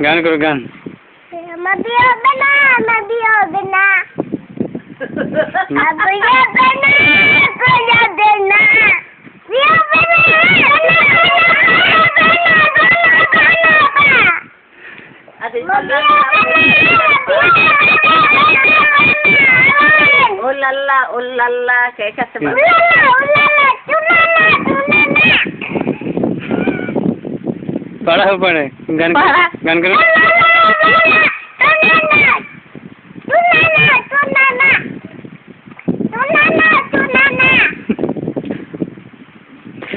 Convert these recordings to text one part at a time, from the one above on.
গান করো গান। মাবিও বেনা মাবিও বেনা আবিও বেনা কোয়া বেনা বিও বেনা ओ लल्ला कैसे पढ़ा हो पढ़े गान गान करो।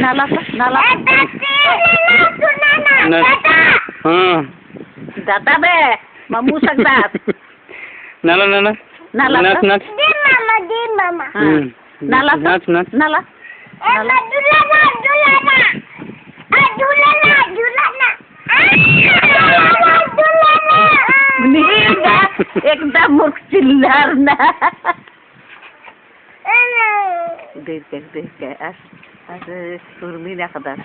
नाला नाला हाँ दादा बे मामू सकतात नाला नाला नाला नाच नाच di mama नाला नाच नाच नाला dulana नींद एकदम मुख चिल्लार ना देख के अरे सुरमी ना खबर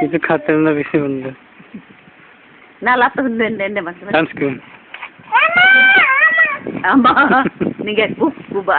itu खतरनाक विषय बंद नाला तो ने मत sunscreen ama ninget kuba